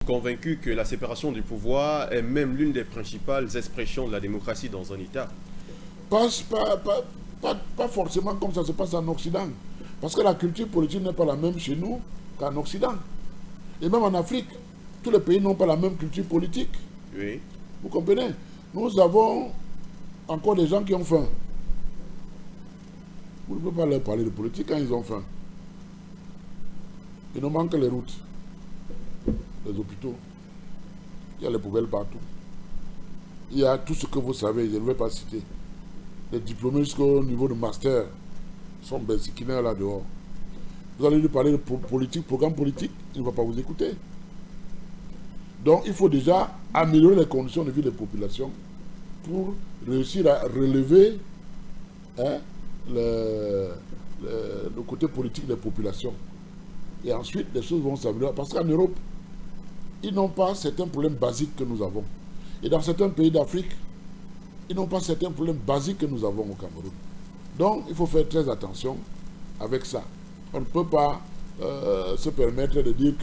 convaincus que la séparation du pouvoir est même l'une des principales expressions de la démocratie dans un État. Pas, pas forcément comme ça se passe en Occident. Parce que la culture politique n'est pas la même chez nous qu'en Occident. Et même en Afrique, tous les pays n'ont pas la même culture politique. Oui. Vous comprenez? Nous avons encore des gens qui ont faim. Vous ne pouvez pas leur parler de politique quand ils ont faim. Il nous manque les routes, les hôpitaux. Il y a les poubelles partout. Il y a tout ce que vous savez, je ne vais pas citer. Les diplômés jusqu'au niveau de master sont bensiquinaires là dehors. Vous allez lui parler de politique, programme politique, il ne va pas vous écouter. Donc il faut déjà améliorer les conditions de vie des populations pour réussir à relever le côté politique des populations. Et ensuite, les choses vont s'améliorer. Parce qu'en Europe, ils n'ont pas certains problèmes basiques que nous avons. Et dans certains pays d'Afrique, ils n'ont pas certains problèmes basiques que nous avons au Cameroun. Donc, il faut faire très attention avec ça. On ne peut pas se permettre de dire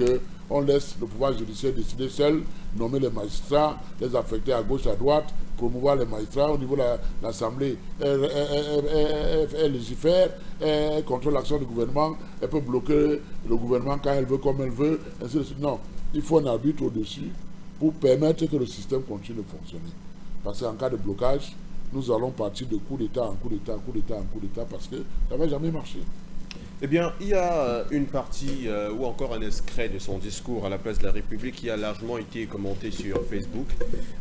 qu'on laisse le pouvoir judiciaire décider seul, nommer les magistrats, les affecter à gauche, à droite, promouvoir les magistrats au niveau de l'Assemblée. Elle légifère, elle contrôle l'action du gouvernement, elle peut bloquer le gouvernement quand elle veut, comme elle veut, ainsi de suite. Non, il faut un arbitre au-dessus pour permettre que le système continue de fonctionner. Parce qu'en cas de blocage, nous allons partir de coup d'État en coup d'État, en coup d'État en coup d'État, parce que ça ne va jamais marcher. Eh bien, il y a une partie ou encore un extrait de son discours à la place de la République qui a largement été commenté sur Facebook,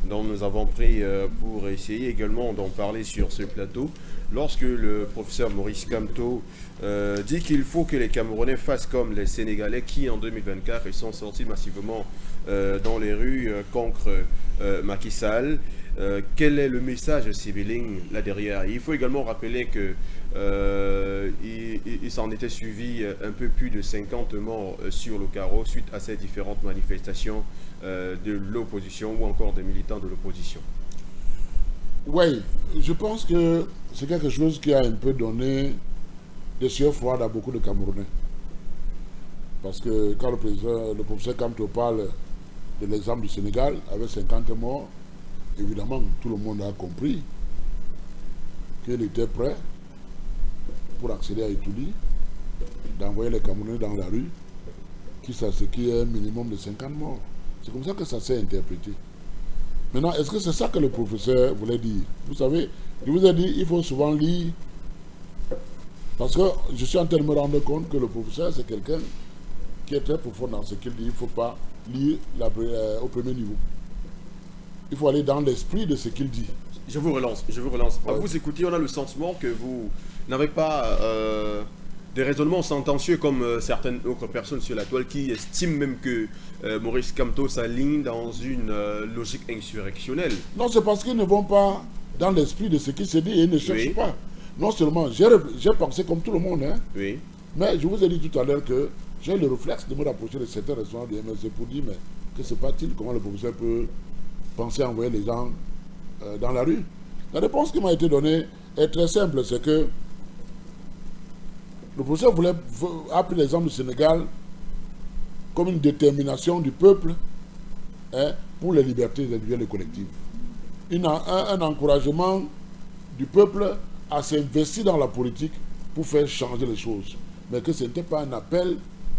dont nous avons pris pour essayer également d'en parler sur ce plateau, lorsque le professeur Maurice Kamto dit qu'il faut que les Camerounais fassent comme les Sénégalais qui, en 2024, ils sont sortis massivement dans les rues contre Macky Sall. Quel est le message civil là derrière? Il faut également rappeler que il s'en était suivi un peu plus de 50 morts sur le carreau suite à ces différentes manifestations de l'opposition ou encore des militants de l'opposition. Oui, je pense que c'est quelque chose qui a un peu donné des sueurs froides à beaucoup de Camerounais. Parce que quand le professeur Kamto parle de l'exemple du Sénégal avec 50 morts, évidemment, tout le monde a compris qu'il était prêt pour accéder à Itoudi, d'envoyer les Camerounais dans la rue, qui est un minimum de 50 morts. C'est comme ça que ça s'est interprété. Maintenant, est-ce que c'est ça que le professeur voulait dire? Vous savez, je vous ai dit, il faut souvent lire, parce que je suis en train de me rendre compte que le professeur, c'est quelqu'un qui est très profond dans ce qu'il dit. Il ne faut pas lire au premier niveau. Il faut aller dans l'esprit de ce qu'il dit. Je vous relance, je vous relance. Ouais. À vous écouter, on a le sentiment que vous n'avez pas des raisonnements sentencieux comme certaines autres personnes sur la toile qui estiment même que Maurice Kamto s'aligne dans une logique insurrectionnelle. Non, c'est parce qu'ils ne vont pas dans l'esprit de ce qui se dit et ils ne cherchent Oui. pas. Non seulement, j'ai pensé comme tout le monde, hein, Oui. mais je vous ai dit tout à l'heure que j'ai le réflexe de me rapprocher de certains restaurants du MSC pour dire, mais que se passe-t-il? Comment le professeur peut penser à envoyer les gens dans la rue? La réponse qui m'a été donnée est très simple, c'est que le professeur a pris l'exemple du Sénégal comme une détermination du peuple pour les libertés individuelles et collectives. Un encouragement du peuple à s'investir dans la politique pour faire changer les choses. Mais que ce n'était pas un appel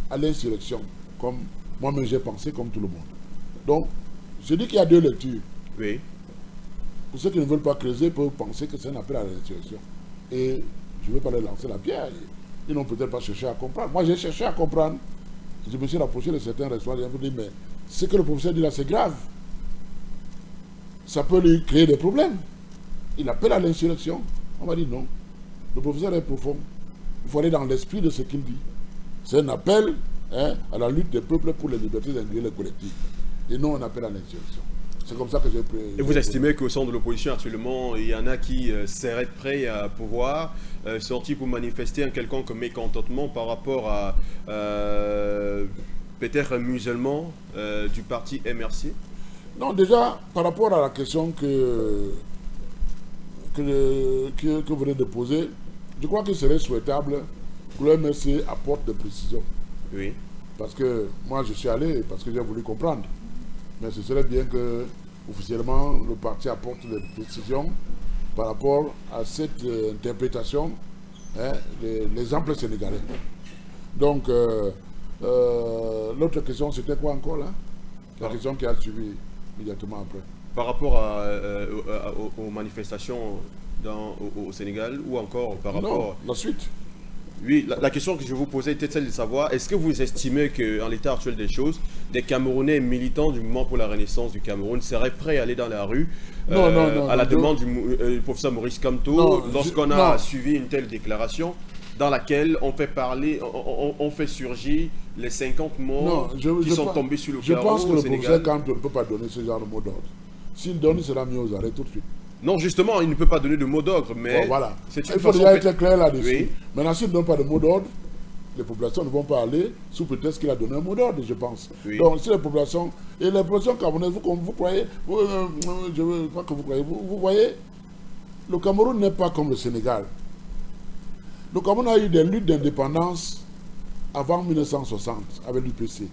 à l'insurrection, comme moi-même j'ai pensé, comme tout le monde. Donc, je dis qu'il y a deux lectures. Oui. Pour ceux qui ne veulent pas creuser, peuvent penser que c'est un appel à l'insurrection. Et je ne veux pas leur lancer la pierre. Ils n'ont peut-être pas cherché à comprendre. Moi, j'ai cherché à comprendre. Je me suis rapproché de certains restaurants et je me suis dit, mais ce que le professeur dit là, c'est grave. Ça peut lui créer des problèmes. Il appelle à l'insurrection. On m'a dit non. Le professeur est profond. Il faut aller dans l'esprit de ce qu'il dit. C'est un appel à la lutte des peuples pour les libertés individuelles et collectives. Et non un appel à l'insurrection. C'est comme ça que j'ai pris. Et vous estimez qu'au sein de l'opposition actuellement, il y en a qui seraient prêts à pouvoir sortir pour manifester un quelconque mécontentement par rapport à peut-être un musulman du parti MRC? Non, déjà, par rapport à la question que vous venez de poser, je crois qu'il serait souhaitable que le MRC apporte des précisions. Oui. Parce que moi, je suis allé parce que j'ai voulu comprendre. Mais ce serait bien que, officiellement, le parti apporte des précisions par rapport à cette interprétation, hein, l'exemple sénégalais. Donc, l'autre question, c'était quoi encore là? La question qui a suivi immédiatement après. Par rapport aux manifestations au Sénégal ou encore par rapport... Non, la suite. Oui, la question que je vous posais était celle de savoir, est-ce que vous estimez qu'en l'état actuel des choses, des Camerounais militants du mouvement pour la renaissance du Cameroun seraient prêts à aller dans la rue à la demande du professeur Maurice Kamto lorsqu'on a suivi une telle déclaration dans laquelle on fait parler, on fait surgir les 50 morts qui sont tombés sur le carreau au Sénégal? Je pense que le professeur Kamto ne peut pas donner ce genre de mot d'ordre. S'il donne, il sera mis aux arrêts tout de suite. Non, justement, il ne peut pas donner de mot d'ordre, mais bon, voilà. c'est une il faut déjà être clair là-dessus. Oui. Maintenant, s'il ne donne pas de mot d'ordre, les populations ne vont pas aller sous prétexte qu'il a donné un mot d'ordre, je pense. Oui. Donc, si les populations, et les populations camerounaises, vous croyez, je crois que vous croyez, vous voyez, le Cameroun n'est pas comme le Sénégal. Le Cameroun a eu des luttes d'indépendance avant 1960 avec l'UPC.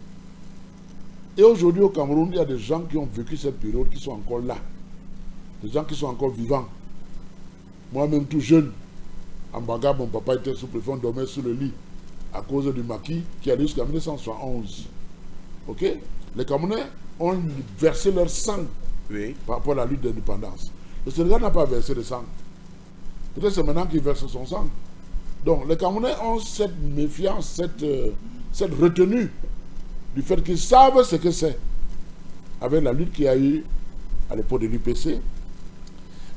Et aujourd'hui au Cameroun, il y a des gens qui ont vécu cette période qui sont encore là. Des gens qui sont encore vivants. Moi-même tout jeune, en Baga, mon papa était sous-préfet, on dormait sur le lit à cause du maquis qui allait jusqu'à 1971. Ok? Les Camerounais ont versé leur sang par rapport à la lutte d'indépendance. Le Sénégal n'a pas versé de sang. Peut-être c'est maintenant qu'il verse son sang. Donc les Camerounais ont cette méfiance, cette retenue du fait qu'ils savent ce que c'est avec la lutte qu'il y a eu à l'époque de l'UPC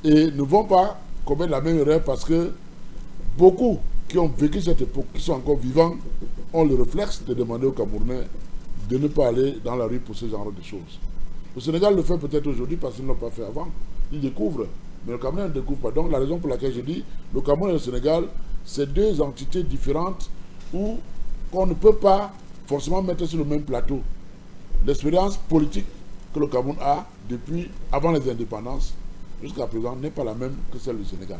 et ne vont pas commettre la même erreur parce que beaucoup qui ont vécu cette époque, qui sont encore vivants, ont le réflexe de demander aux Camerounais de ne pas aller dans la rue pour ce genre de choses. Le Sénégal le fait peut-être aujourd'hui parce qu'ils ne l'ont pas fait avant. Ils découvrent, mais le Cameroun ne découvre pas. Donc la raison pour laquelle je dis le Cameroun et le Sénégal, c'est deux entités différentes où on ne peut pas forcément mettre sur le même plateau. L'expérience politique que le Cameroun a depuis avant les indépendances jusqu'à présent n'est pas la même que celle du Sénégal.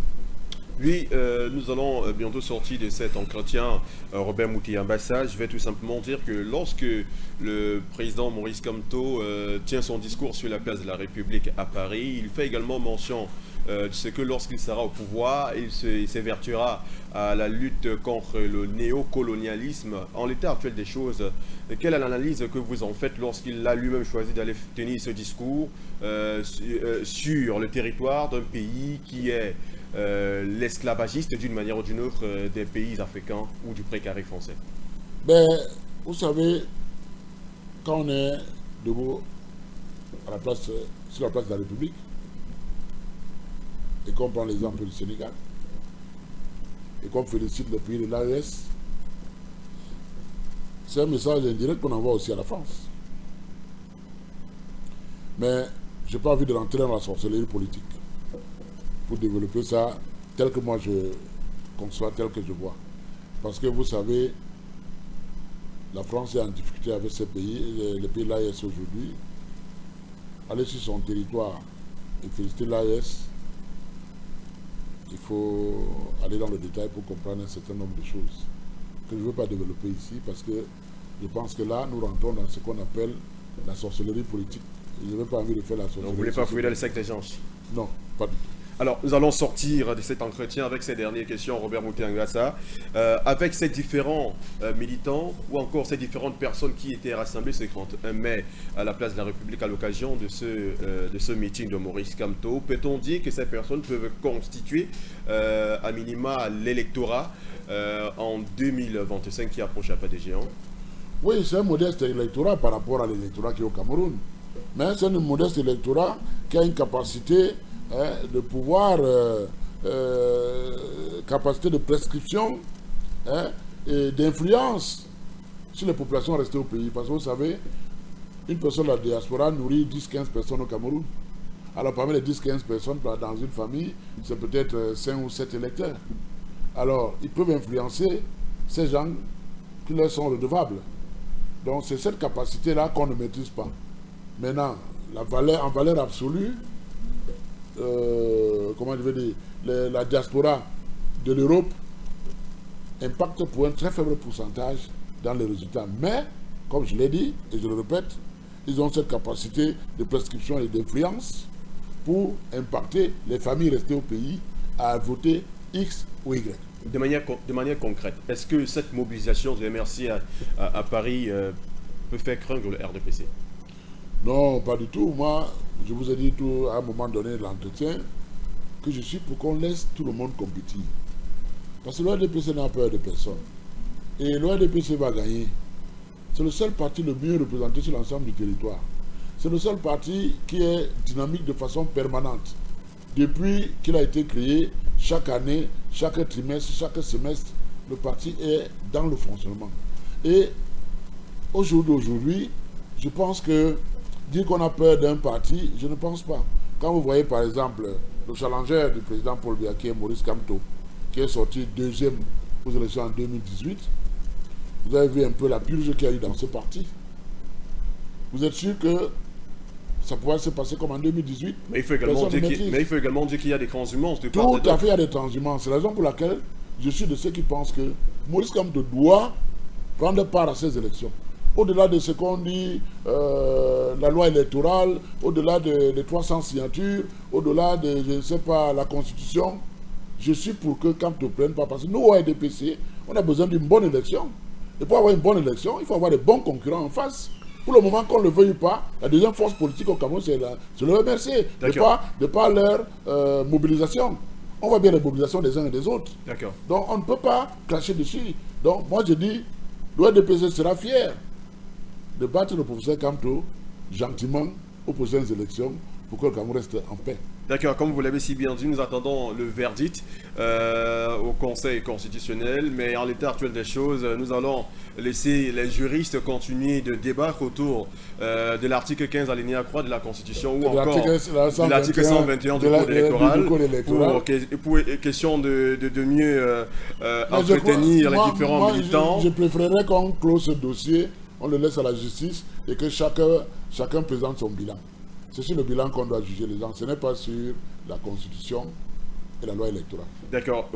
Oui, nous allons bientôt sortir de cet entretien, Robert Moutier-Ambassa. Je vais tout simplement dire que lorsque le président Maurice Kamto tient son discours sur la place de la République à Paris, il fait également mention de ce que lorsqu'il sera au pouvoir, il s'évertuera à la lutte contre le néocolonialisme. En l'état actuel des choses, quelle est l'analyse que vous en faites lorsqu'il a lui-même choisi d'aller tenir ce discours sur le territoire d'un pays qui est l'esclavagiste d'une manière ou d'une autre des pays africains ou du précaré français? Ben, vous savez, quand on est debout à la place, sur la place de la République, et qu'on prend l'exemple du Sénégal, et qu'on félicite le pays de l'AES, c'est un message indirect qu'on envoie aussi à la France. Mais je n'ai pas envie de rentrer dans la sorcellerie politique pour développer ça tel que moi je conçois, tel que je vois. Parce que vous savez, la France est en difficulté avec ces pays, les pays de l'AES aujourd'hui. Aller sur son territoire et féliciter l'AES, il faut aller dans le détail pour comprendre un certain nombre de choses que je ne veux pas développer ici parce que je pense que là, nous rentrons dans ce qu'on appelle la sorcellerie politique. Je n'ai pas envie de faire la sorcellerie. Donc vous ne voulez pas fouiller dans le sac des gens? Non, pas du tout. Alors, nous allons sortir de cet entretien avec ces dernières questions, Robert Moutier-Ambassa, avec ces différents militants ou encore ces différentes personnes qui étaient rassemblées ce 31 mai à la place de la République à l'occasion de ce meeting de Maurice Kamto. Peut-on dire que ces personnes peuvent constituer à minima l'électorat en 2025 qui approche à pas des géants? Oui, c'est un modeste électorat par rapport à l'électorat qui est au Cameroun. Mais c'est un modeste électorat qui a une capacité de pouvoir, capacité de prescription et d'influence sur les populations restées au pays. Parce que vous savez, une personne de la diaspora nourrit 10-15 personnes au Cameroun. Alors parmi les 10-15 personnes dans une famille, c'est peut-être 5 ou 7 électeurs. Alors ils peuvent influencer ces gens qui leur sont redevables. Donc c'est cette capacité-là qu'on ne maîtrise pas. Maintenant, en valeur absolue, comment je vais dire, la diaspora de l'Europe impacte pour un très faible pourcentage dans les résultats. Mais, comme je l'ai dit, et je le répète, ils ont cette capacité de prescription et d'influence pour impacter les familles restées au pays à voter X ou Y. De manière concrète, est-ce que cette mobilisation de MRC à Paris peut faire craindre le RDPC? Non, pas du tout. Moi, je vous ai dit tout à un moment donné de l'entretien que je suis pour qu'on laisse tout le monde compétir. Parce que le RDPC n'a peur de personne. Et le RDPC va gagner. C'est le seul parti le mieux représenté sur l'ensemble du territoire. C'est le seul parti qui est dynamique de façon permanente. Depuis qu'il a été créé, chaque année, chaque trimestre, chaque semestre, le parti est dans le fonctionnement. Et au jour d'aujourd'hui, je pense que dire qu'on a peur d'un parti, je ne pense pas. Quand vous voyez par exemple le challenger du président Paul Biya, qui est Maurice Kamto, qui est sorti deuxième aux élections en 2018, vous avez vu un peu la purge qu'il y a eu dans ce parti. Vous êtes sûr que ça pourrait se passer comme en 2018? Mais il faut également dire qu'il y a des transhumances. Tout à fait, il y a des transhumances. C'est la raison pour laquelle je suis de ceux qui pensent que Maurice Kamto doit prendre part à ces élections. Au-delà de ce qu'on dit, la loi électorale, au-delà des 300 signatures, au-delà de, je ne sais pas, la Constitution, je suis pour que Kamto prenne part. Parce que nous, au RDPC, on a besoin d'une bonne élection. Et pour avoir une bonne élection, il faut avoir des bons concurrents en face. Pour le moment, qu'on ne le veuille pas, la deuxième force politique au Cameroun, c'est le MRC, de par leur mobilisation. On voit bien la mobilisation des uns et des autres. Donc, on ne peut pas cracher dessus. Donc, moi, je dis, le RDPC sera fier de battre le professeur Kamto gentiment aux prochaines élections pour que le Cameroun reste en paix. D'accord, comme vous l'avez si bien dit, nous attendons le verdict au Conseil constitutionnel, mais en l'état actuel des choses, nous allons laisser les juristes continuer de débattre autour de l'article 15 alinéa 3 de la Constitution ou encore de l'article 121 du Code électoral pour question de mieux entretenir les différents militants. Je préférerais qu'on close ce dossier, on le laisse à la justice et que chacun présente son bilan. C'est sur le bilan qu'on doit juger les gens. Ce n'est pas sur la Constitution et la loi électorale. D'accord.